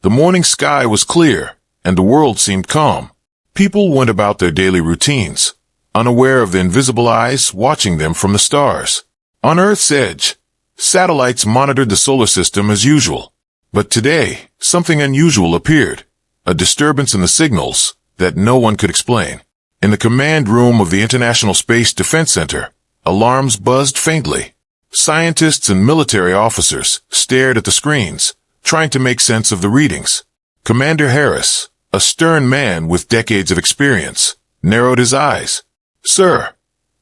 The morning sky was clear, and the world seemed calm. People went about their daily routines, unaware of the invisible eyes watching them from the stars. On Earth's edge, satellites monitored the solar system as usual. But today, something unusual appeared, a disturbance in the signals that no one could explain. In the command room of the International Space Defense Center, alarms buzzed faintly. Scientists and military officers stared at the screens, trying to make sense of the readings. Commander Harris, a stern man with decades of experience, narrowed his eyes. "Sir,"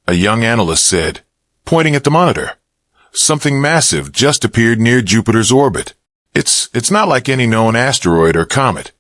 a young analyst said, pointing at the monitor. "Something massive just appeared near Jupiter's orbit. It's not like any known asteroid or comet."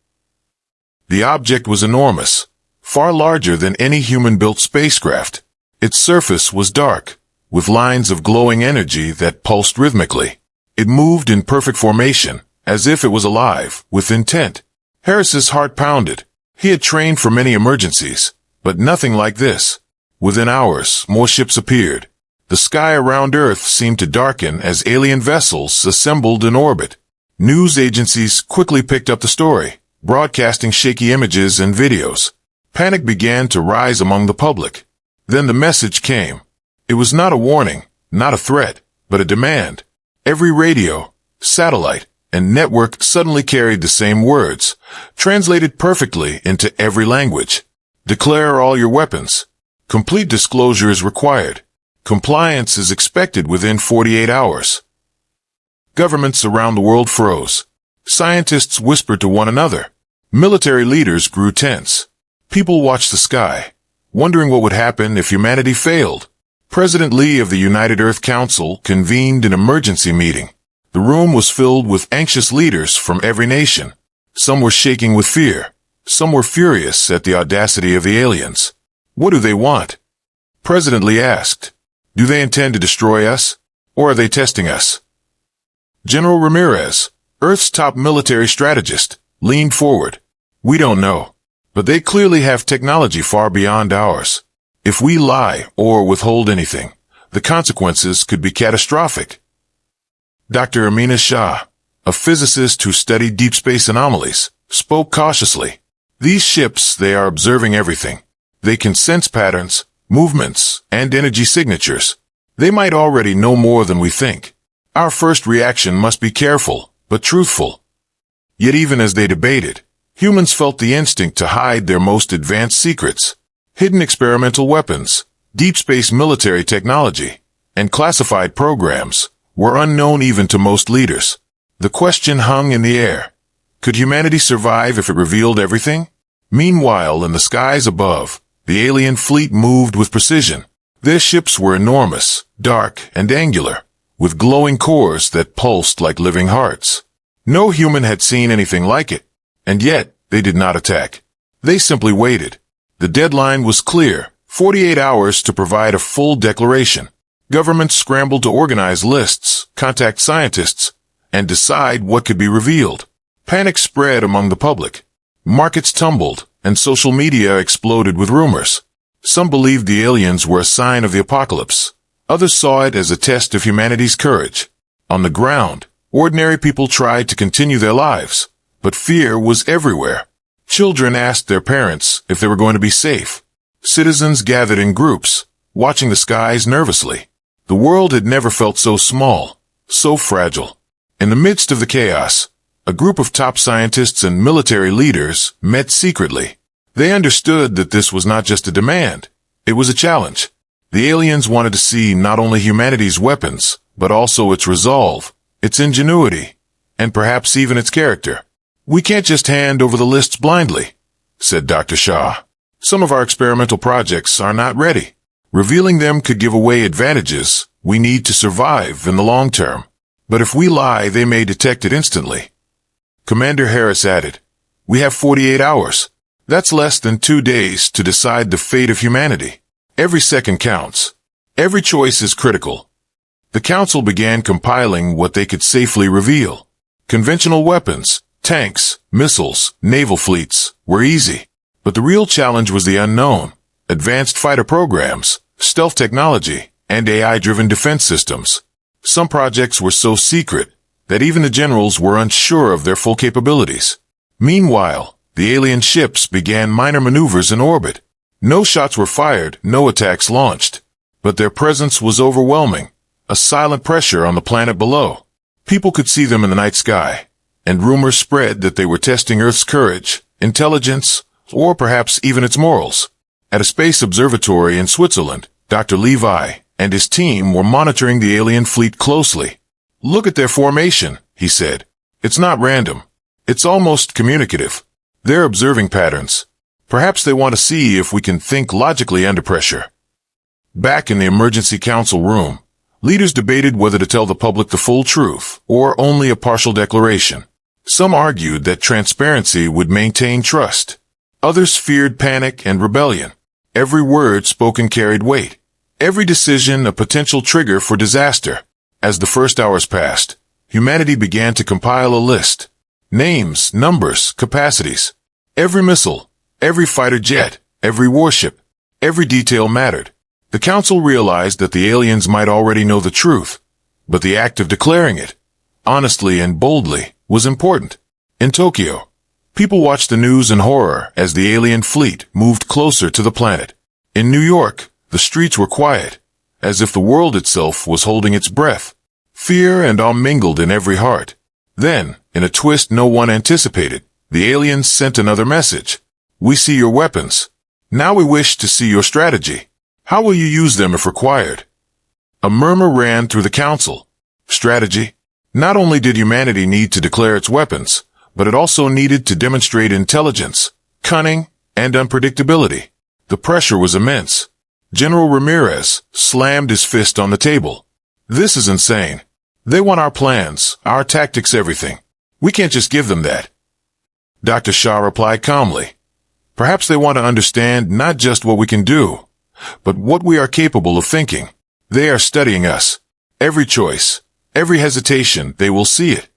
The object was enormous, far larger than any human-built spacecraft. Its surface was dark, with lines of glowing energy that pulsed rhythmically. It moved in perfect formation, as if it was alive, with intent. Harris's heart pounded. He had trained for many emergencies, but nothing like this. Within hours, more ships appeared. The sky around Earth seemed to darken as alien vessels assembled in orbit. News agencies quickly picked up the story, broadcasting shaky images and videos. Panic began to rise among the public. Then the message came. It was not a warning, not a threat, but a demand. Every radio, satellite, and network suddenly carried the same words, translated perfectly into every language. Declare all your weapons. Complete disclosure is required. Compliance is expected within 48 hours. Governments around the world froze. Scientists whispered to one another. Military leaders grew tense. People watched the sky, wondering what would happen if humanity failed. President Lee of the United Earth Council convened an emergency meeting. The room was filled with anxious leaders from every nation. Some were shaking with fear. Some were furious at the audacity of the aliens. What do they want? President Lee asked. Do they intend to destroy us, or are they testing us? General Ramirez, Earth's top military strategist, leaned forward. We don't know, but they clearly have technology far beyond ours. If we lie or withhold anything, the consequences could be catastrophic. Dr. Amina Shah, a physicist who studied deep space anomalies, spoke cautiously. These ships, they are observing everything. They can sense patterns, movements, and energy signatures. They might already know more than we think. Our first reaction must be careful, but truthful. Yet even as they debated, humans felt the instinct to hide their most advanced secrets. Hidden experimental weapons, deep space military technology, and classified programs were unknown even to most leaders. The question hung in the air. Could humanity survive if it revealed everything? Meanwhile, in the skies above, the alien fleet moved with precision. Their ships were enormous, dark, and angular, with glowing cores that pulsed like living hearts. No human had seen anything like it, and yet they did not attack. They simply waited. The deadline was clear, 48 hours to provide a full declaration. Governments scrambled to organize lists, contact scientists, and decide what could be revealed. Panic spread among the public. Markets tumbled, and social media exploded with rumors. Some believed the aliens were a sign of the apocalypse. Others saw it as a test of humanity's courage. On the ground, ordinary people tried to continue their lives, but fear was everywhere. Children asked their parents if they were going to be safe. Citizens gathered in groups, watching the skies nervously. The world had never felt so small, so fragile. In the midst of the chaos, a group of top scientists and military leaders met secretly. They understood that this was not just a demand, it was a challenge. The aliens wanted to see not only humanity's weapons, but also its resolve, its ingenuity, and perhaps even its character. We can't just hand over the lists blindly, said Dr. Shah. Some of our experimental projects are not ready. Revealing them could give away advantages we need to survive in the long term. But if we lie, they may detect it instantly. Commander Harris added, we have 48 hours. That's less than 2 days to decide the fate of humanity. Every second counts. Every choice is critical. The council began compiling what they could safely reveal. Conventional weapons, tanks, missiles, naval fleets were easy. But the real challenge was the unknown. Advanced fighter programs, stealth technology, and AI-driven defense systems. Some projects were so secret, that even the generals were unsure of their full capabilities. Meanwhile, the alien ships began minor maneuvers in orbit. No shots were fired, no attacks launched. But their presence was overwhelming, a silent pressure on the planet below. People could see them in the night sky, and rumors spread that they were testing Earth's courage, intelligence, or perhaps even its morals. At a space observatory in Switzerland, Dr. Levi and his team were monitoring the alien fleet closely. "Look at their formation," he said. "It's not random. It's almost communicative. They're observing patterns. Perhaps they want to see if we can think logically under pressure." Back in the emergency council room, leaders debated whether to tell the public the full truth or only a partial declaration. Some argued that transparency would maintain trust. Others feared panic and rebellion. Every word spoken carried weight. Every decision a potential trigger for disaster. As the first hours passed, humanity began to compile a list. Names, numbers, capacities. Every missile, every fighter jet, every warship, every detail mattered. The council realized that the aliens might already know the truth, but the act of declaring it, honestly and boldly, was important. In Tokyo, people watched the news in horror as the alien fleet moved closer to the planet. In New York, the streets were quiet, as if the world itself was holding its breath. Fear and awe mingled in every heart. Then, in a twist no one anticipated, the aliens sent another message. "We see your weapons. Now we wish to see your strategy. How will you use them if required?" A murmur ran through the council. Strategy? Not only did humanity need to declare its weapons, but it also needed to demonstrate intelligence, cunning, and unpredictability. The pressure was immense. General Ramirez slammed his fist on the table. "This is insane. They want our plans, our tactics, everything. We can't just give them that." Dr. Shah replied calmly. "Perhaps they want to understand not just what we can do, but what we are capable of thinking. They are studying us. Every choice, every hesitation, they will see it."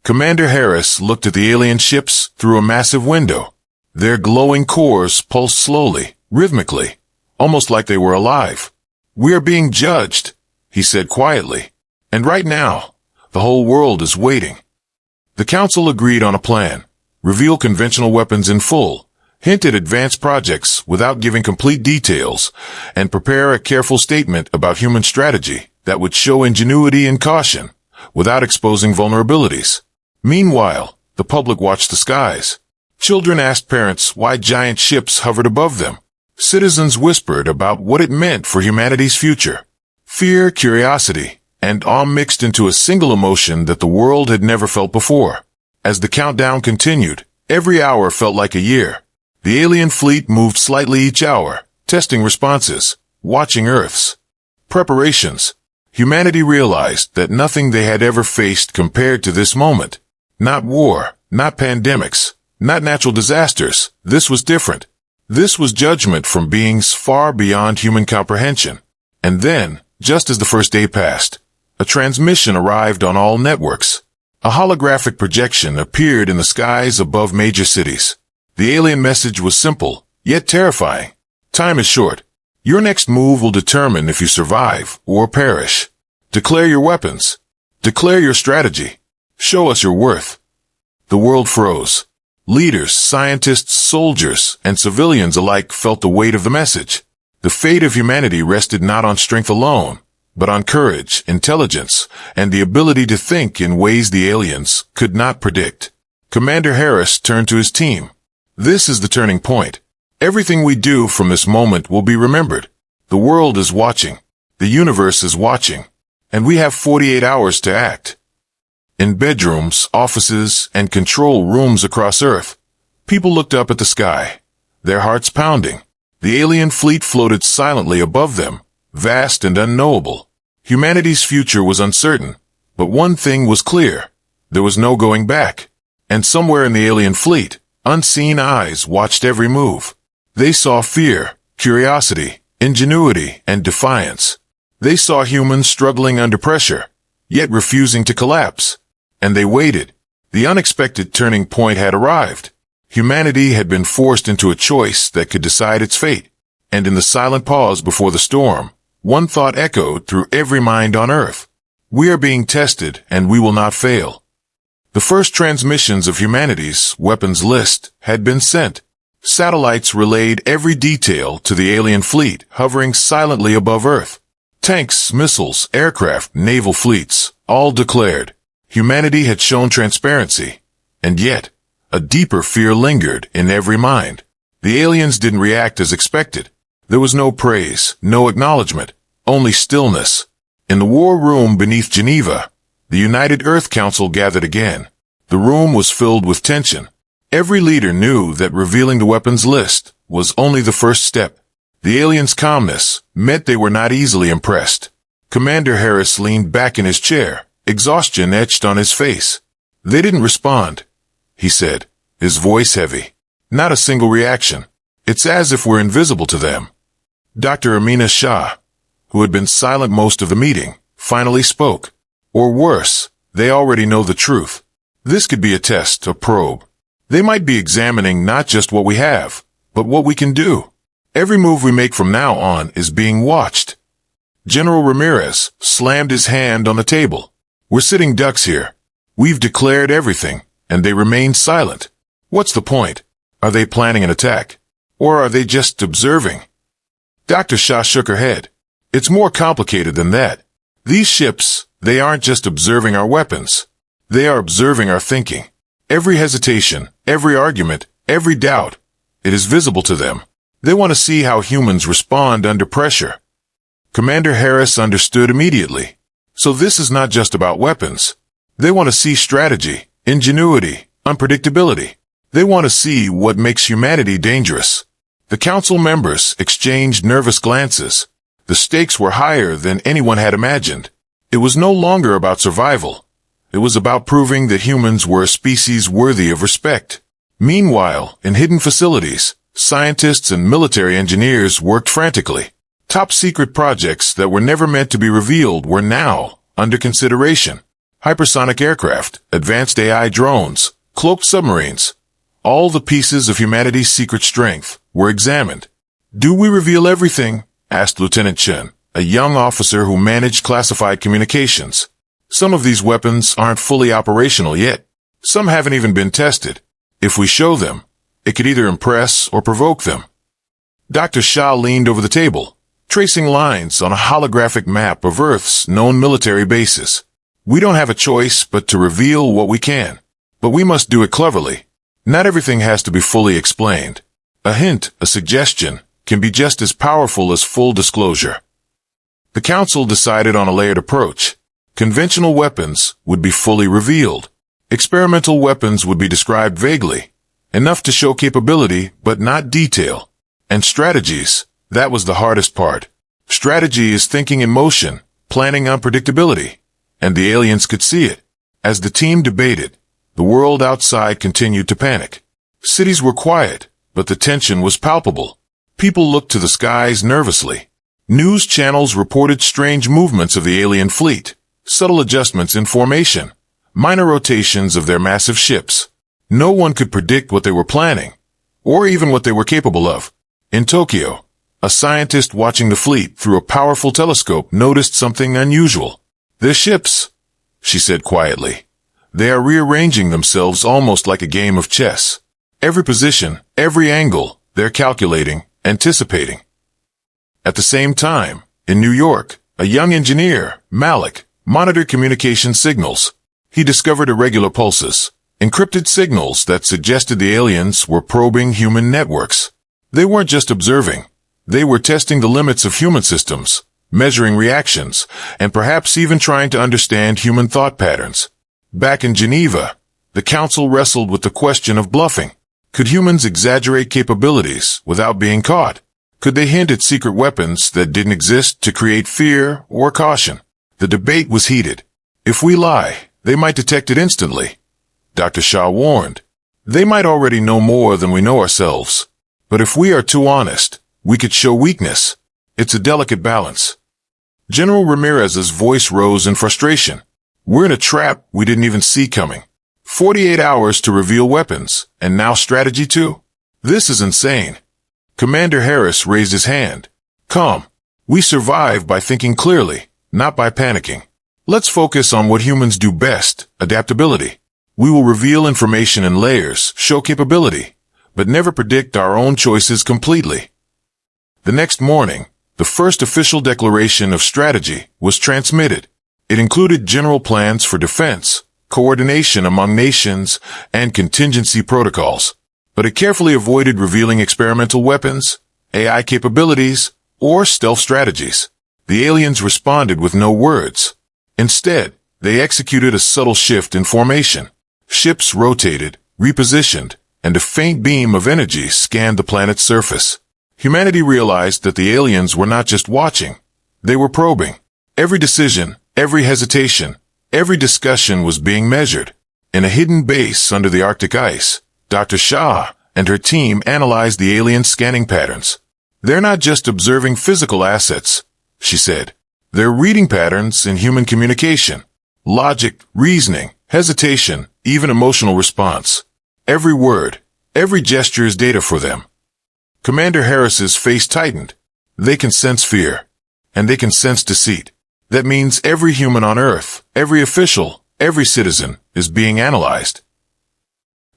Commander Harris looked at the alien ships through a massive window. Their glowing cores pulsed slowly, rhythmically, almost like they were alive. "We are being judged," he said quietly. "And right now, the whole world is waiting." The council agreed on a plan. Reveal conventional weapons in full, hint at advanced projects without giving complete details, and prepare a careful statement about human strategy that would show ingenuity and caution without exposing vulnerabilities. Meanwhile, the public watched the skies. Children asked parents why giant ships hovered above them. Citizens whispered about what it meant for humanity's future. Fear, curiosity, and awe mixed into a single emotion that the world had never felt before. As the countdown continued, every hour felt like a year. The alien fleet moved slightly each hour, testing responses, watching Earth's preparations. Humanity realized that nothing they had ever faced compared to this moment. Not war, not pandemics, not natural disasters. This was different. This was judgment from beings far beyond human comprehension. And then, just as the first day passed, a transmission arrived on all networks. A holographic projection appeared in the skies above major cities. The alien message was simple, yet terrifying. "Time is short. Your next move will determine if you survive or perish. Declare your weapons. Declare your strategy. Show us your worth." The world froze. Leaders, scientists, soldiers, and civilians alike felt the weight of the message. The fate of humanity rested not on strength alone, but on courage, intelligence, and the ability to think in ways the aliens could not predict. Commander Harris turned to his team. "This is the turning point. Everything we do from this moment will be remembered. The world is watching. The universe is watching. And we have 48 hours to act." In bedrooms, offices, and control rooms across Earth, people looked up at the sky, their hearts pounding. The alien fleet floated silently above them, vast and unknowable. Humanity's future was uncertain, but one thing was clear. There was no going back. And somewhere in the alien fleet, unseen eyes watched every move. They saw fear, curiosity, ingenuity, and defiance. They saw humans struggling under pressure, yet refusing to collapse. And they waited. The unexpected turning point had arrived. Humanity had been forced into a choice that could decide its fate. And in the silent pause before the storm, one thought echoed through every mind on Earth. We are being tested, and we will not fail. The first transmissions of humanity's weapons list had been sent. Satellites relayed every detail to the alien fleet hovering silently above Earth. Tanks, missiles, aircraft, naval fleets, all declared. Humanity had shown transparency, and yet, a deeper fear lingered in every mind. The aliens didn't react as expected. There was no praise, no acknowledgement, only stillness. In the war room beneath Geneva, the United Earth Council gathered again. The room was filled with tension. Every leader knew that revealing the weapons list was only the first step. The aliens' calmness meant they were not easily impressed. Commander Harris leaned back in his chair, exhaustion etched on his face. They didn't respond, he said, his voice heavy. Not a single reaction. It's as if we're invisible to them. Dr. Amina Shah, who had been silent most of the meeting, finally spoke. Or worse, they already know the truth. This could be a test, a probe. They might be examining not just what we have, but what we can do. Every move we make from now on is being watched. General Ramirez slammed his hand on the table. We're sitting ducks here. We've declared everything, and they remain silent. What's the point? Are they planning an attack? Or are they just observing? Dr. Shah shook her head. It's more complicated than that. These ships, they aren't just observing our weapons. They are observing our thinking. Every hesitation, every argument, every doubt, it is visible to them. They want to see how humans respond under pressure. Commander Harris understood immediately. So this is not just about weapons. They want to see strategy, ingenuity, unpredictability. They want to see what makes humanity dangerous. The council members exchanged nervous glances. The stakes were higher than anyone had imagined. It was no longer about survival. It was about proving that humans were a species worthy of respect. Meanwhile, in hidden facilities, scientists and military engineers worked frantically. Top-secret projects that were never meant to be revealed were now under consideration. Hypersonic aircraft, advanced AI drones, cloaked submarines. All the pieces of humanity's secret strength were examined. "Do we reveal everything?" asked Lieutenant Chen, a young officer who managed classified communications. "Some of these weapons aren't fully operational yet. Some haven't even been tested. If we show them, it could either impress or provoke them." Dr. Shah leaned over the table, tracing lines on a holographic map of Earth's known military bases. "We don't have a choice but to reveal what we can. But we must do it cleverly. Not everything has to be fully explained. A hint, a suggestion, can be just as powerful as full disclosure." The council decided on a layered approach. Conventional weapons would be fully revealed. Experimental weapons would be described vaguely, enough to show capability but not detail. And strategies, that was the hardest part. Strategy is thinking in motion, planning unpredictability. And the aliens could see it. As the team debated, the world outside continued to panic. Cities were quiet, but the tension was palpable. People looked to the skies nervously. News channels reported strange movements of the alien fleet, subtle adjustments in formation, minor rotations of their massive ships. No one could predict what they were planning, or even what they were capable of. In Tokyo, a scientist watching the fleet through a powerful telescope noticed something unusual. "Their ships," she said quietly. "They are rearranging themselves almost like a game of chess. Every position, every angle, they're calculating, anticipating." At the same time, in New York, a young engineer, Malik, monitored communication signals. He discovered irregular pulses, encrypted signals that suggested the aliens were probing human networks. They weren't just observing. They were testing the limits of human systems, measuring reactions, and perhaps even trying to understand human thought patterns. Back in Geneva, the council wrestled with the question of bluffing. Could humans exaggerate capabilities without being caught? Could they hint at secret weapons that didn't exist to create fear or caution? The debate was heated. "If we lie, they might detect it instantly," Dr. Shah warned. "They might already know more than we know ourselves. But if we are too honest, we could show weakness. It's a delicate balance." General Ramirez's voice rose in frustration. "We're in a trap we didn't even see coming. 48 hours to reveal weapons, and now strategy too? This is insane." Commander Harris raised his hand. "Calm. We survive by thinking clearly, not by panicking. Let's focus on what humans do best, adaptability. We will reveal information in layers, show capability, but never predict our own choices completely. The next morning, the first official declaration of strategy was transmitted. It included general plans for defense, coordination among nations, and contingency protocols. But it carefully avoided revealing experimental weapons, AI capabilities, or stealth strategies. The aliens responded with no words. Instead, they executed a subtle shift in formation. Ships rotated, repositioned, and a faint beam of energy scanned the planet's surface. Humanity realized that the aliens were not just watching, they were probing. Every decision, every hesitation, every discussion was being measured. In a hidden base under the Arctic ice, Dr. Shah and her team analyzed the alien scanning patterns. They're not just observing physical assets, she said. They're reading patterns in human communication. Logic, reasoning, hesitation, even emotional response. Every word, every gesture is data for them. Commander Harris's face tightened. They can sense fear, and they can sense deceit. That means every human on Earth, every official, every citizen is being analyzed.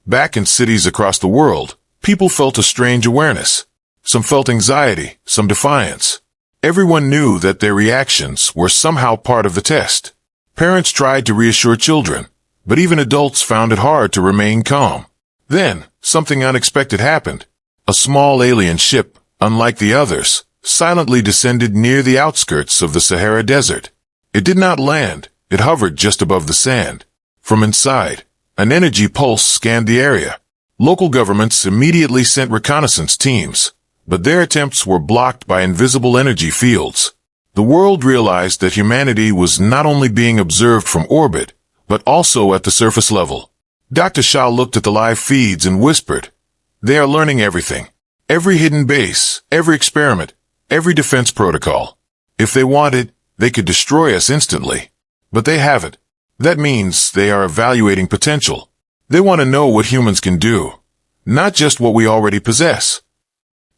Back in cities across the world, people felt a strange awareness. Some felt anxiety, some defiance. Everyone knew that their reactions were somehow part of the test. Parents tried to reassure children, but even adults found it hard to remain calm. Then, something unexpected happened. A small alien ship, unlike the others, silently descended near the outskirts of the Sahara Desert. It did not land, it hovered just above the sand. From inside, an energy pulse scanned the area. Local governments immediately sent reconnaissance teams, but their attempts were blocked by invisible energy fields. The world realized that humanity was not only being observed from orbit, but also at the surface level. Dr. Shah looked at the live feeds and whispered, "They are learning everything. Every hidden base, every experiment, every defense protocol. If they wanted, they could destroy us instantly. But they haven't. That means they are evaluating potential. They want to know what humans can do, not just what we already possess."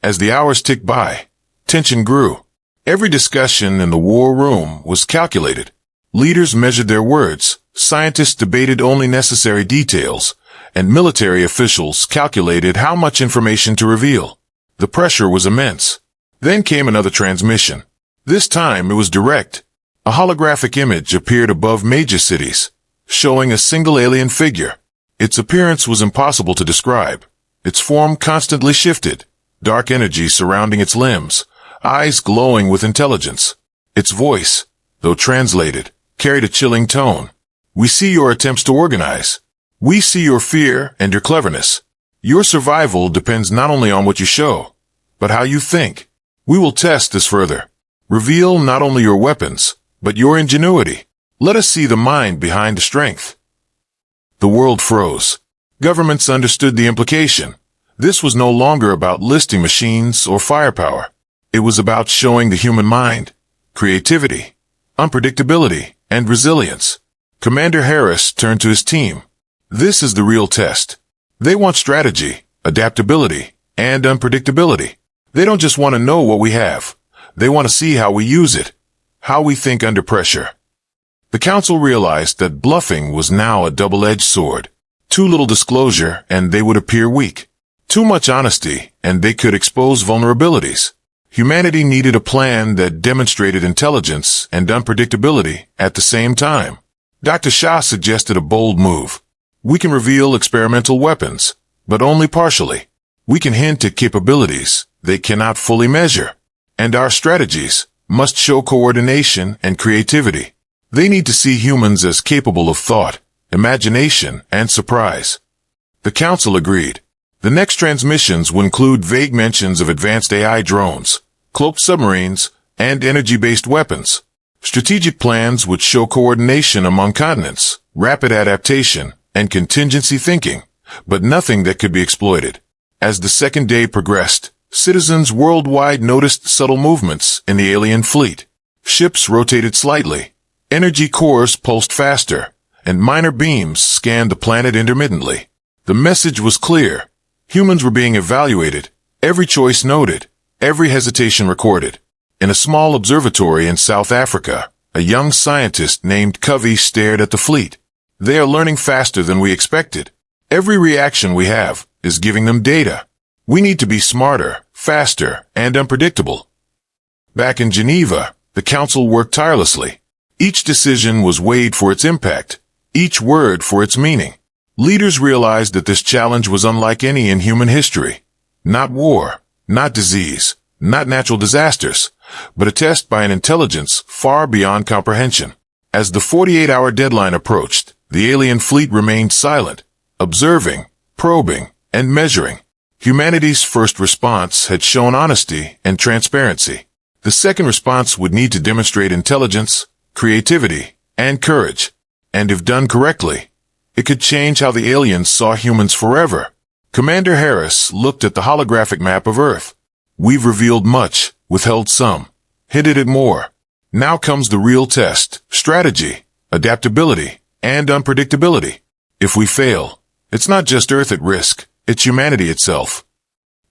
As the hours ticked by, tension grew. Every discussion in the war room was calculated. Leaders measured their words, scientists debated only necessary details, and military officials calculated how much information to reveal. The pressure was immense. Then came another transmission. This time it was direct. A holographic image appeared above major cities, showing a single alien figure. Its appearance was impossible to describe. Its form constantly shifted, dark energy surrounding its limbs, eyes glowing with intelligence. Its voice, though translated, carried a chilling tone. "We see your attempts to organize. We see your fear and your cleverness. Your survival depends not only on what you show, but how you think. We will test this further. Reveal not only your weapons, but your ingenuity. Let us see the mind behind the strength." The world froze. Governments understood the implication. This was no longer about listing machines or firepower. It was about showing the human mind, creativity, unpredictability, and resilience. Commander Harris turned to his team. This is the real test. They want strategy, adaptability, and unpredictability. They don't just want to know what we have. They want to see how we use it, how we think under pressure. The council realized that bluffing was now a double-edged sword. Too little disclosure, and they would appear weak. Too much honesty, and they could expose vulnerabilities. Humanity needed a plan that demonstrated intelligence and unpredictability at the same time. Dr. Shah suggested a bold move. We can reveal experimental weapons, but only partially. We can hint at capabilities they cannot fully measure. And our strategies must show coordination and creativity. They need to see humans as capable of thought, imagination, and surprise. The council agreed. The next transmissions would include vague mentions of advanced AI drones, cloaked submarines, and energy-based weapons. Strategic plans would show coordination among continents, rapid adaptation, and contingency thinking, but nothing that could be exploited. As the second day progressed, citizens worldwide noticed subtle movements in the alien fleet. Ships rotated slightly, energy cores pulsed faster, and minor beams scanned the planet intermittently. The message was clear. Humans were being evaluated, every choice noted, every hesitation recorded. In a small observatory in South Africa, a young scientist named Covey stared at the fleet. They are learning faster than we expected. Every reaction we have is giving them data. We need to be smarter, faster, and unpredictable. Back in Geneva, the council worked tirelessly. Each decision was weighed for its impact, each word for its meaning. Leaders realized that this challenge was unlike any in human history. Not war, not disease, not natural disasters, but a test by an intelligence far beyond comprehension. As the 48-hour deadline approached, the alien fleet remained silent, observing, probing, and measuring. Humanity's first response had shown honesty and transparency. The second response would need to demonstrate intelligence, creativity, and courage. And if done correctly, it could change how the aliens saw humans forever. Commander Harris looked at the holographic map of Earth. We've revealed much, withheld some, hinted at more. Now comes the real test: strategy, adaptability, and unpredictability. If we fail, it's not just Earth at risk, it's humanity itself.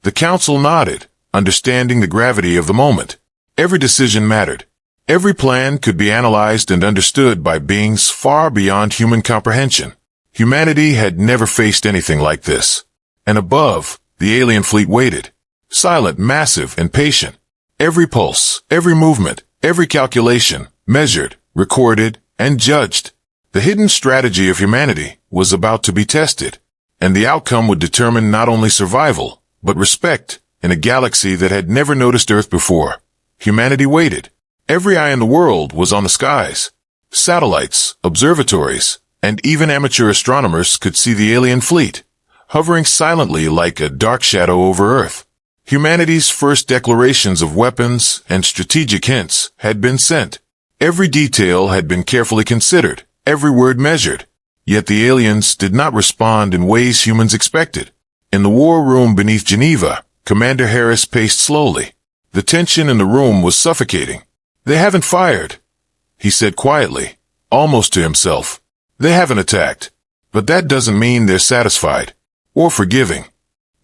The council nodded, understanding the gravity of the moment. Every decision mattered. Every plan could be analyzed and understood by beings far beyond human comprehension. Humanity had never faced anything like this. And above, the alien fleet waited. Silent, massive, and patient. Every pulse, every movement, every calculation, measured, recorded, and judged. The hidden strategy of humanity was about to be tested, and the outcome would determine not only survival, but respect in a galaxy that had never noticed Earth before. Humanity waited. Every eye in the world was on the skies. Satellites, observatories, and even amateur astronomers could see the alien fleet, hovering silently like a dark shadow over Earth. Humanity's first declarations of weapons and strategic hints had been sent. Every detail had been carefully considered, every word measured. Yet the aliens did not respond in ways humans expected. In the war room beneath Geneva, Commander Harris paced slowly. The tension in the room was suffocating. "They haven't fired," he said quietly, almost to himself. "They haven't attacked. But that doesn't mean they're satisfied. Or forgiving."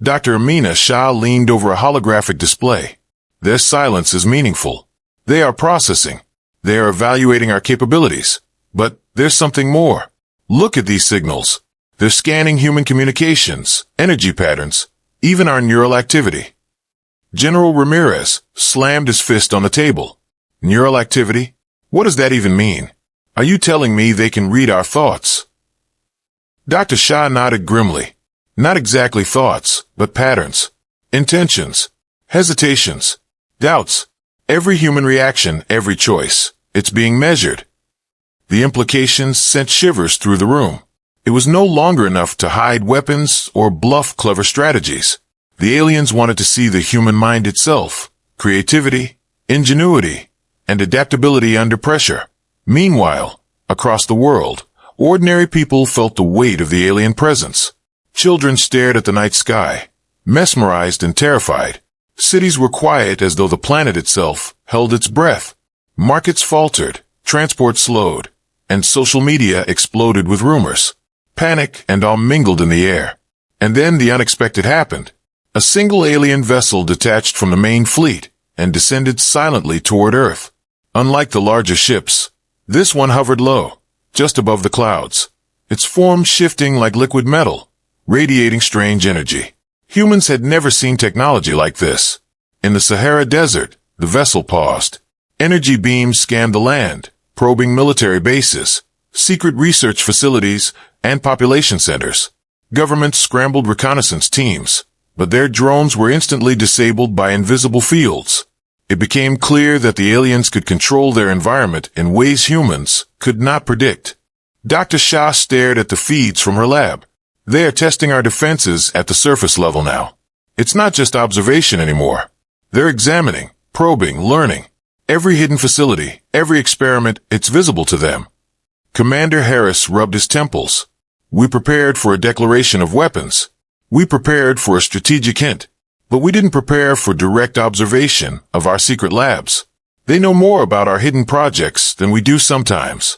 Dr. Amina Shah leaned over a holographic display. "Their silence is meaningful. They are processing. They are evaluating our capabilities. But there's something more. Look at these signals. They're scanning human communications, energy patterns, even our neural activity." General Ramirez slammed his fist on the table. "Neural activity? What does that even mean? Are you telling me they can read our thoughts?" Dr. Shah nodded grimly. "Not exactly thoughts, but patterns, intentions, hesitations, doubts. Every human reaction, every choice. It's being measured." The implications sent shivers through the room. It was no longer enough to hide weapons or bluff clever strategies. The aliens wanted to see the human mind itself, creativity, ingenuity, and adaptability under pressure. Meanwhile, across the world, ordinary people felt the weight of the alien presence. Children stared at the night sky, mesmerized and terrified. Cities were quiet as though the planet itself held its breath. Markets faltered, transport slowed, and social media exploded with rumors. Panic and awe mingled in the air. And then the unexpected happened. A single alien vessel detached from the main fleet and descended silently toward Earth. Unlike the larger ships, this one hovered low, just above the clouds, its form shifting like liquid metal, radiating strange energy. Humans had never seen technology like this. In the Sahara Desert, the vessel paused. Energy beams scanned the land, probing military bases, secret research facilities, and population centers. Governments scrambled reconnaissance teams, but their drones were instantly disabled by invisible fields. It became clear that the aliens could control their environment in ways humans could not predict. Dr. Shah stared at the feeds from her lab. "They are testing our defenses at the surface level now. It's not just observation anymore. They're examining, probing, learning. Every hidden facility, every experiment, it's visible to them." Commander Harris rubbed his temples. "We prepared for a declaration of weapons. We prepared for a strategic hint. But we didn't prepare for direct observation of our secret labs. They know more about our hidden projects than we do sometimes."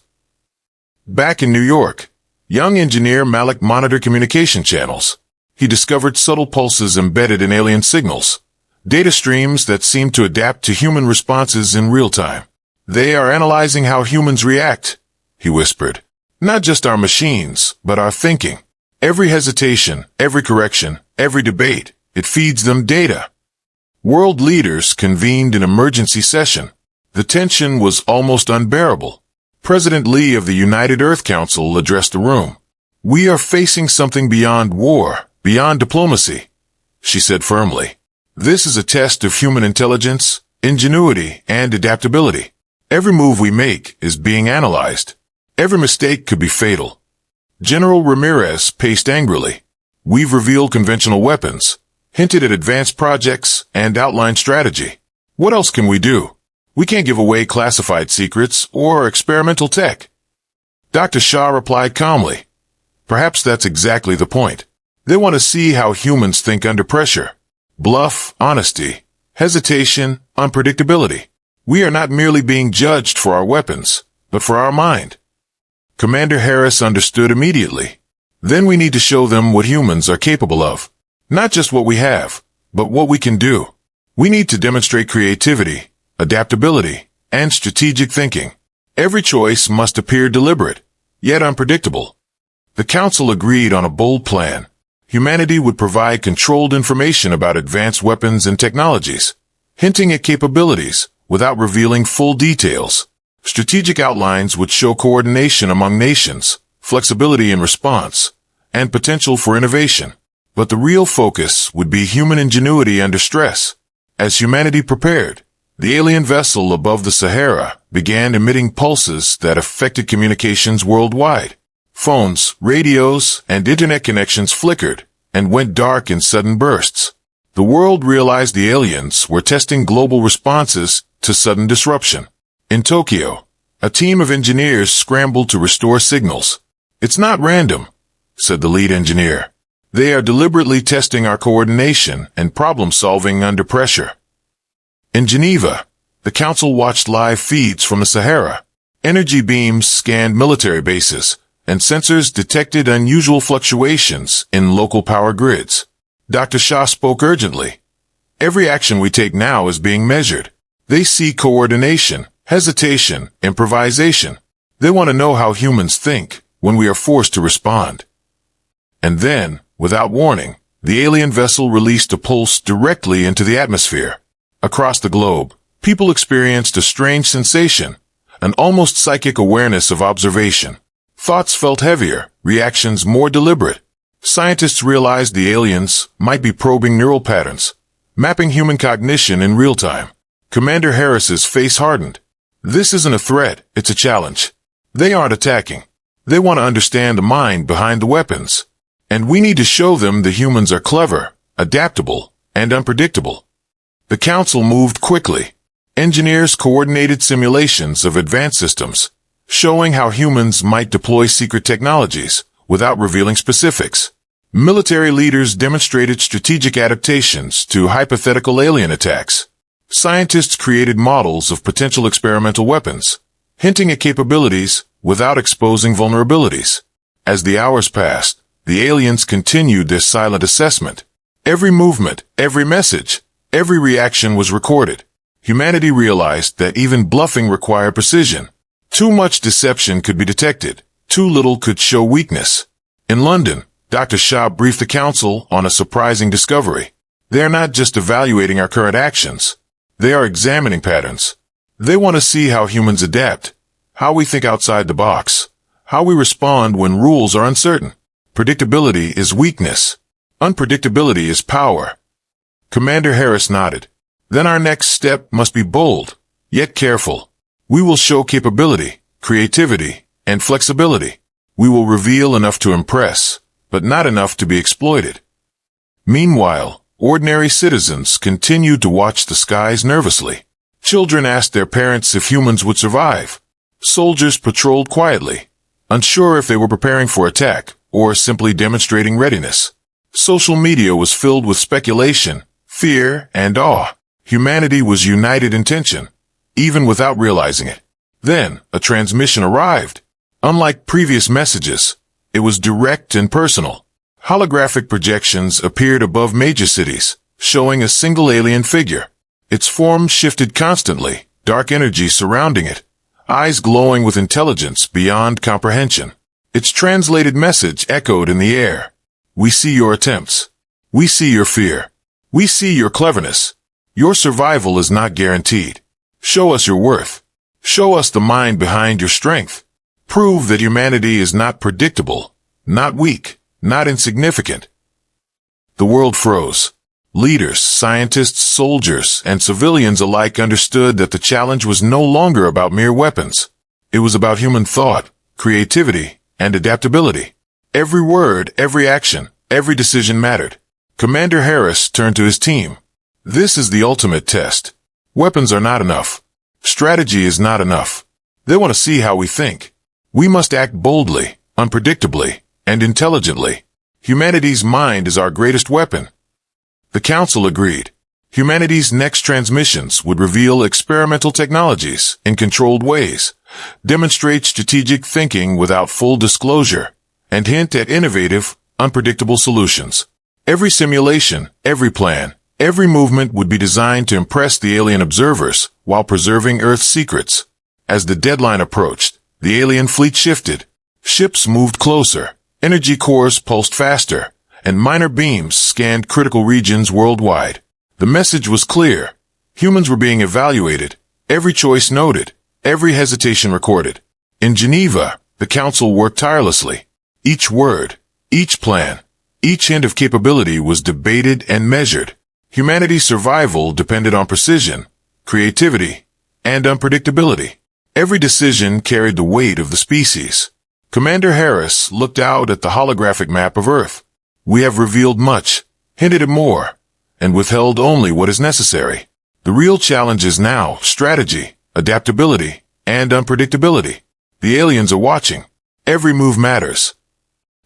Back in New York, young engineer Malik monitored communication channels. He discovered subtle pulses embedded in alien signals, data streams that seemed to adapt to human responses in real time. They are analyzing how humans react, he whispered. Not just our machines, but our thinking. Every hesitation, every correction, every debate, it feeds them data. World leaders convened an emergency session. The tension was almost unbearable. President Lee of the United Earth Council addressed the room. We are facing something beyond war, beyond diplomacy, she said firmly. This is a test of human intelligence, ingenuity, and adaptability. Every move we make is being analyzed. Every mistake could be fatal. General Ramirez paced angrily. We've revealed conventional weapons, hinted at advanced projects, and outlined strategy. What else can we do? We can't give away classified secrets or experimental tech. Dr. Shah replied calmly. Perhaps that's exactly the point. They want to see how humans think under pressure. Bluff, honesty, hesitation, unpredictability. We are not merely being judged for our weapons, but for our mind. Commander Harris understood immediately. Then we need to show them what humans are capable of. Not just what we have, but what we can do. We need to demonstrate creativity, adaptability, and strategic thinking. Every choice must appear deliberate, yet unpredictable. The Council agreed on a bold plan. Humanity would provide controlled information about advanced weapons and technologies, hinting at capabilities without revealing full details. Strategic outlines would show coordination among nations, flexibility in response, and potential for innovation. But the real focus would be human ingenuity under stress. As humanity prepared, the alien vessel above the Sahara began emitting pulses that affected communications worldwide. Phones, radios, and internet connections flickered and went dark in sudden bursts. The world realized the aliens were testing global responses to sudden disruption. In Tokyo, a team of engineers scrambled to restore signals. It's not random, said the lead engineer. They are deliberately testing our coordination and problem-solving under pressure. In Geneva, the Council watched live feeds from the Sahara. Energy beams scanned military bases, and sensors detected unusual fluctuations in local power grids. Dr. Shah spoke urgently. Every action we take now is being measured. They see coordination, hesitation, improvisation. They want to know how humans think when we are forced to respond. And then, without warning, the alien vessel released a pulse directly into the atmosphere. Across the globe, people experienced a strange sensation, an almost psychic awareness of observation. Thoughts felt heavier, reactions more deliberate. Scientists realized the aliens might be probing neural patterns, mapping human cognition in real time. Commander Harris's face hardened. This isn't a threat, it's a challenge. They aren't attacking. They want to understand the mind behind the weapons. And we need to show them the humans are clever, adaptable, and unpredictable. The Council moved quickly. Engineers coordinated simulations of advanced systems, showing how humans might deploy secret technologies without revealing specifics. Military leaders demonstrated strategic adaptations to hypothetical alien attacks. Scientists created models of potential experimental weapons, hinting at capabilities without exposing vulnerabilities. As the hours passed, the aliens continued their silent assessment. Every movement, every message, every reaction was recorded. Humanity realized that even bluffing required precision. Too much deception could be detected. Too little could show weakness. In London, Dr. Shah briefed the Council on a surprising discovery. They are not just evaluating our current actions. They are examining patterns. They want to see how humans adapt, how we think outside the box, how we respond when rules are uncertain. Predictability is weakness. Unpredictability is power. Commander Harris nodded. Then our next step must be bold, yet careful. We will show capability, creativity, and flexibility. We will reveal enough to impress, but not enough to be exploited. Meanwhile, ordinary citizens continued to watch the skies nervously. Children asked their parents if humans would survive. Soldiers patrolled quietly, unsure if they were preparing for attack or simply demonstrating readiness. Social media was filled with speculation, fear, and awe. Humanity was united in tension, even without realizing it. Then, a transmission arrived. Unlike previous messages, it was direct and personal. Holographic projections appeared above major cities, showing a single alien figure. Its form shifted constantly, dark energy surrounding it, eyes glowing with intelligence beyond comprehension. Its translated message echoed in the air. We see your attempts. We see your fear. We see your cleverness. Your survival is not guaranteed. Show us your worth. Show us the mind behind your strength. Prove that humanity is not predictable, not weak, not insignificant. The world froze. Leaders, scientists, soldiers, and civilians alike understood that the challenge was no longer about mere weapons. It was about human thought, creativity, and adaptability. Every word, every action, every decision mattered. Commander Harris turned to his team. This is the ultimate test. Weapons are not enough. Strategy is not enough. They want to see how we think. We must act boldly, unpredictably, and intelligently. Humanity's mind is our greatest weapon. The Council agreed. Humanity's next transmissions would reveal experimental technologies in controlled ways, demonstrate strategic thinking without full disclosure, and hint at innovative, unpredictable solutions. Every simulation, every plan, every movement would be designed to impress the alien observers while preserving Earth's secrets. As the deadline approached, the alien fleet shifted. Ships moved closer, energy cores pulsed faster, and minor beams scanned critical regions worldwide. The message was clear. Humans were being evaluated, every choice noted, every hesitation recorded. In Geneva, the Council worked tirelessly. Each word, each plan, each hint of capability was debated and measured. Humanity's survival depended on precision, creativity, and unpredictability. Every decision carried the weight of the species. Commander Harris looked out at the holographic map of Earth. We have revealed much, hinted at more, and withheld only what is necessary. The real challenge is now strategy, adaptability, and unpredictability. The aliens are watching. Every move matters.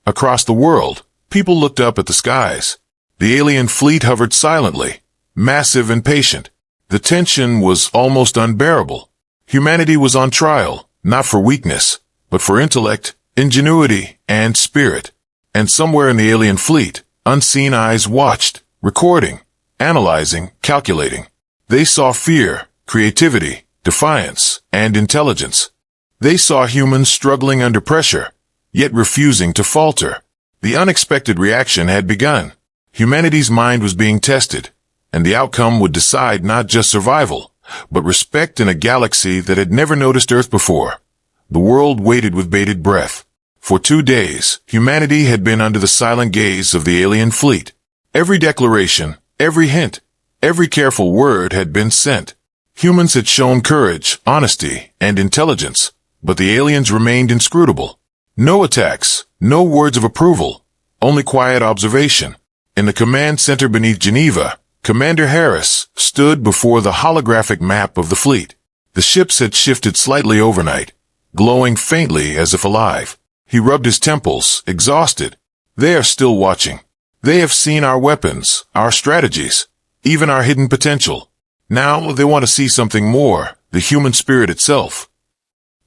Across the world, people looked up at the skies. The alien fleet hovered silently, massive and patient. The tension was almost unbearable. Humanity was on trial, not for weakness, but for intellect, ingenuity, and spirit. And somewhere in the alien fleet, unseen eyes watched, recording, analyzing, calculating. They saw fear, creativity, defiance, and intelligence. They saw humans struggling under pressure, yet refusing to falter. The unexpected reaction had begun. Humanity's mind was being tested, and the outcome would decide not just survival, but respect in a galaxy that had never noticed Earth before. The world waited with bated breath. For 2 days, humanity had been under the silent gaze of the alien fleet. Every declaration, every hint, every careful word had been sent. Humans had shown courage, honesty, and intelligence, but the aliens remained inscrutable. No attacks, no words of approval, only quiet observation. In the command center beneath Geneva, Commander Harris stood before the holographic map of the fleet. The ships had shifted slightly overnight, glowing faintly as if alive. He rubbed his temples, exhausted. They are still watching. They have seen our weapons, our strategies, even our hidden potential. Now they want to see something more, the human spirit itself.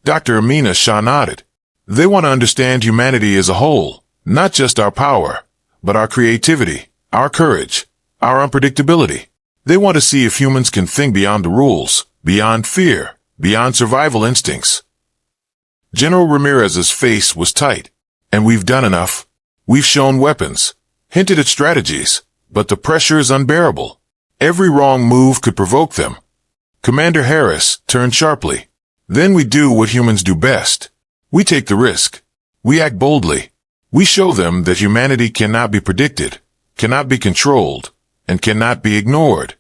Dr. Amina Shah nodded. They want to understand humanity as a whole, not just our power, but our creativity, our courage, our unpredictability. They want to see if humans can think beyond the rules, beyond fear, beyond survival instincts. General Ramirez's face was tight. And we've done enough. We've shown weapons, hinted at strategies, but the pressure is unbearable. Every wrong move could provoke them. Commander Harris turned sharply. Then we do what humans do best. We take the risk. We act boldly. We show them that humanity cannot be predicted, cannot be controlled, and cannot be ignored.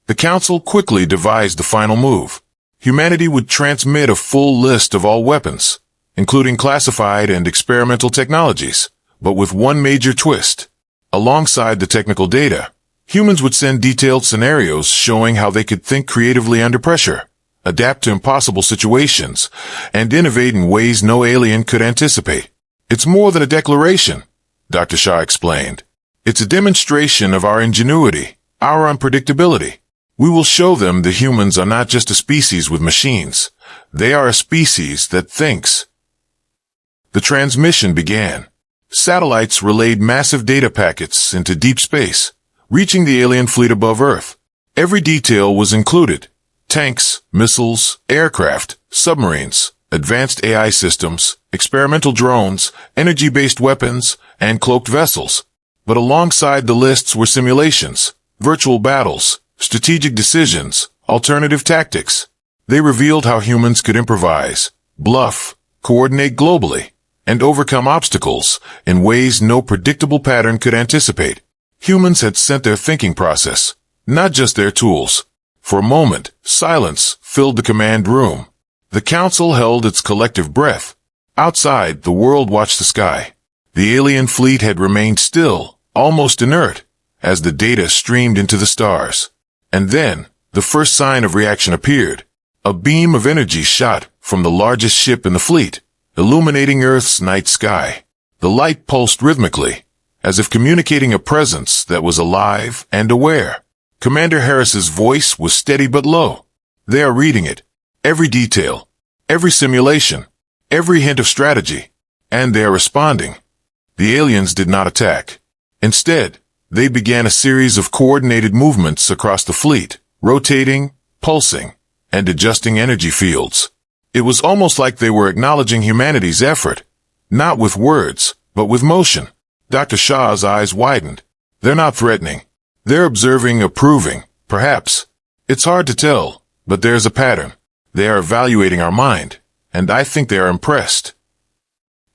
The Council quickly devised the final move. Humanity would transmit a full list of all weapons, including classified and experimental technologies, but with one major twist. Alongside the technical data, humans would send detailed scenarios showing how they could think creatively under pressure, adapt to impossible situations, and innovate in ways no alien could anticipate. It's more than a declaration, Dr. Shah explained. It's a demonstration of our ingenuity, our unpredictability. We will show them that humans are not just a species with machines. They are a species that thinks. The transmission began. Satellites relayed massive data packets into deep space, reaching the alien fleet above Earth. Every detail was included. Tanks, missiles, aircraft, submarines, advanced AI systems, experimental drones, energy-based weapons, and cloaked vessels. But alongside the lists were simulations, virtual battles, strategic decisions, alternative tactics. They revealed how humans could improvise, bluff, coordinate globally, and overcome obstacles in ways no predictable pattern could anticipate. Humans had sent their thinking process, not just their tools. For a moment, silence filled the command room. The council held its collective breath. Outside, the world watched the sky. The alien fleet had remained still, almost inert, as the data streamed into the stars. And then, the first sign of reaction appeared. A beam of energy shot from the largest ship in the fleet, illuminating Earth's night sky. The light pulsed rhythmically, as if communicating a presence that was alive and aware. Commander Harris's voice was steady but low. They are reading it. Every detail, every simulation, every hint of strategy, and they are responding. The aliens did not attack. Instead, they began a series of coordinated movements across the fleet, rotating, pulsing, and adjusting energy fields. It was almost like they were acknowledging humanity's effort, not with words, but with motion. Dr. Shah's eyes widened. They're not threatening. They're observing, approving, perhaps. It's hard to tell, but there's a pattern. They are evaluating our mind, and I think they are impressed.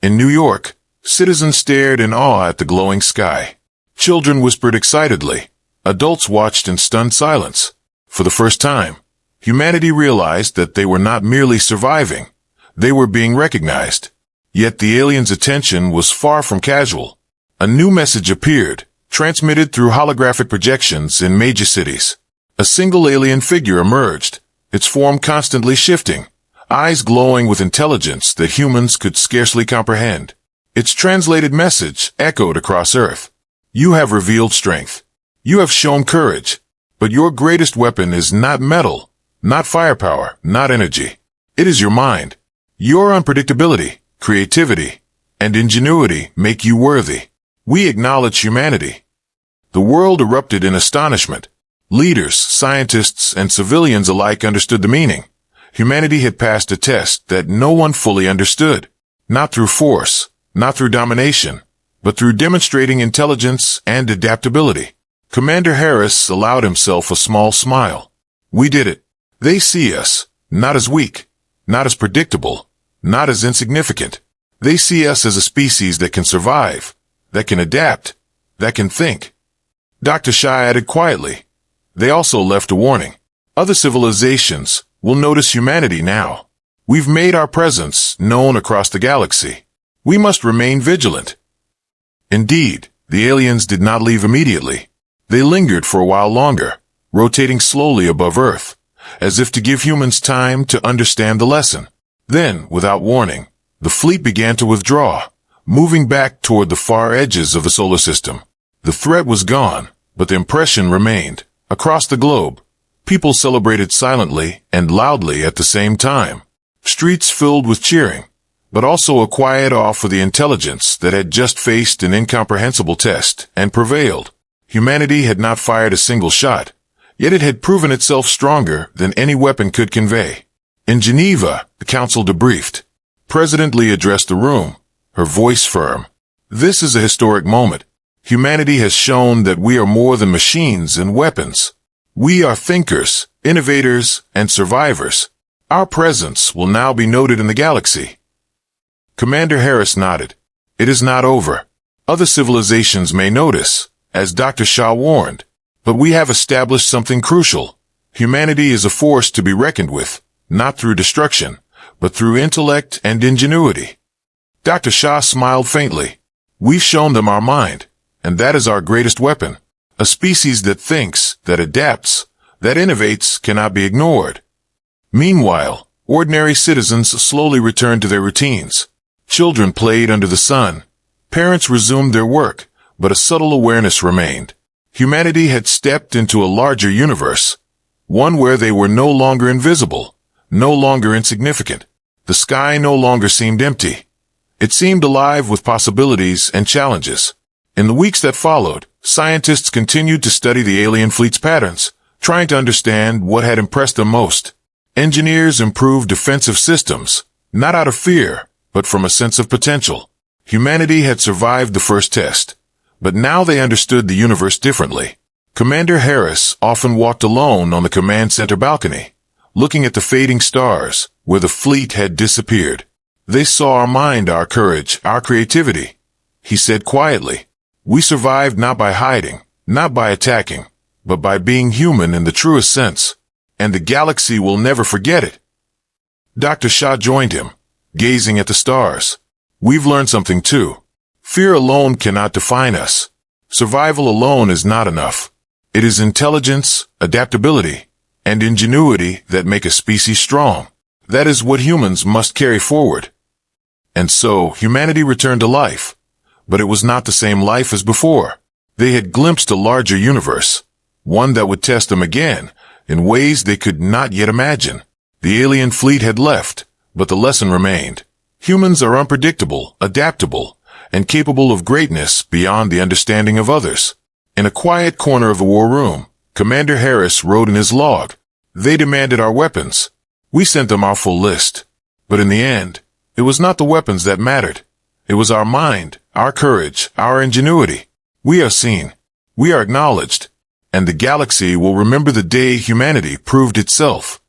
In New York, citizens stared in awe at the glowing sky. Children whispered excitedly. Adults watched in stunned silence. For the first time, humanity realized that they were not merely surviving. They were being recognized. Yet the aliens' attention was far from casual. A new message appeared, transmitted through holographic projections in major cities. A single alien figure emerged, its form constantly shifting, eyes glowing with intelligence that humans could scarcely comprehend. Its translated message echoed across Earth. You have revealed strength. You have shown courage. But your greatest weapon is not metal, not firepower, not energy. It is your mind. Your unpredictability, creativity, and ingenuity make you worthy. We acknowledge humanity. The world erupted in astonishment. Leaders, scientists, and civilians alike understood the meaning. Humanity had passed a test that no one fully understood. Not through force, not through domination, but through demonstrating intelligence and adaptability. Commander Harris allowed himself a small smile. We did it. They see us, not as weak, not as predictable, not as insignificant. They see us as a species that can survive, that can adapt, that can think. Dr. Shah added quietly. They also left a warning. Other civilizations will notice humanity now. We've made our presence known across the galaxy. We must remain vigilant. Indeed, the aliens did not leave immediately. They lingered for a while longer, rotating slowly above Earth, as if to give humans time to understand the lesson. Then, without warning, the fleet began to withdraw, moving back toward the far edges of the solar system. The threat was gone, but the impression remained. Across the globe, people celebrated silently and loudly at the same time. Streets filled with cheering, but also a quiet awe for the intelligence that had just faced an incomprehensible test and prevailed. Humanity had not fired a single shot, yet it had proven itself stronger than any weapon could convey. In Geneva, the council debriefed. President Lee addressed the room, her voice firm. This is a historic moment. Humanity has shown that we are more than machines and weapons. We are thinkers, innovators, and survivors. Our presence will now be noted in the galaxy. Commander Harris nodded. It is not over. Other civilizations may notice, as Dr. Shah warned, but we have established something crucial. Humanity is a force to be reckoned with, not through destruction, but through intellect and ingenuity. Dr. Shah smiled faintly. We've shown them our mind, and that is our greatest weapon. A species that thinks, that adapts, that innovates cannot be ignored. Meanwhile, ordinary citizens slowly returned to their routines. Children played under the sun. Parents resumed their work, but a subtle awareness remained. Humanity had stepped into a larger universe, one where they were no longer invisible, no longer insignificant. The sky no longer seemed empty. It seemed alive with possibilities and challenges. In the weeks that followed, scientists continued to study the alien fleet's patterns, trying to understand what had impressed them most. Engineers improved defensive systems, not out of fear, but from a sense of potential. Humanity had survived the first test, but now they understood the universe differently. Commander Harris often walked alone on the command center balcony, looking at the fading stars where the fleet had disappeared. They saw our mind, our courage, our creativity. He said quietly, "We survived not by hiding, not by attacking, but by being human in the truest sense. And the galaxy will never forget it." Dr. Shah joined him, gazing at the stars. "We've learned something too. Fear alone cannot define us. Survival alone is not enough. It is intelligence, adaptability, and ingenuity that make a species strong. That is what humans must carry forward." And so humanity returned to life, but it was not the same life as before. They had glimpsed a larger universe, one that would test them again in ways they could not yet imagine. The alien fleet had left, but the lesson remained. Humans are unpredictable, adaptable, and capable of greatness beyond the understanding of others. In a quiet corner of the war room, Commander Harris wrote in his log, "They demanded our weapons. We sent them our full list. But in the end, it was not the weapons that mattered. It was our mind, our courage, our ingenuity. We are seen. We are acknowledged. And the galaxy will remember the day humanity proved itself."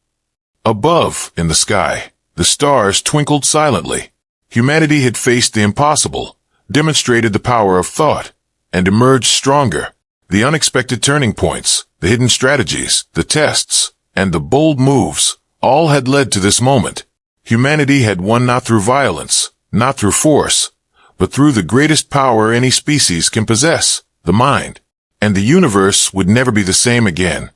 Above, in the sky, the stars twinkled silently. Humanity had faced the impossible, demonstrated the power of thought, and emerged stronger. The unexpected turning points, the hidden strategies, the tests, and the bold moves, all had led to this moment. Humanity had won not through violence, not through force, but through the greatest power any species can possess, the mind. And the universe would never be the same again.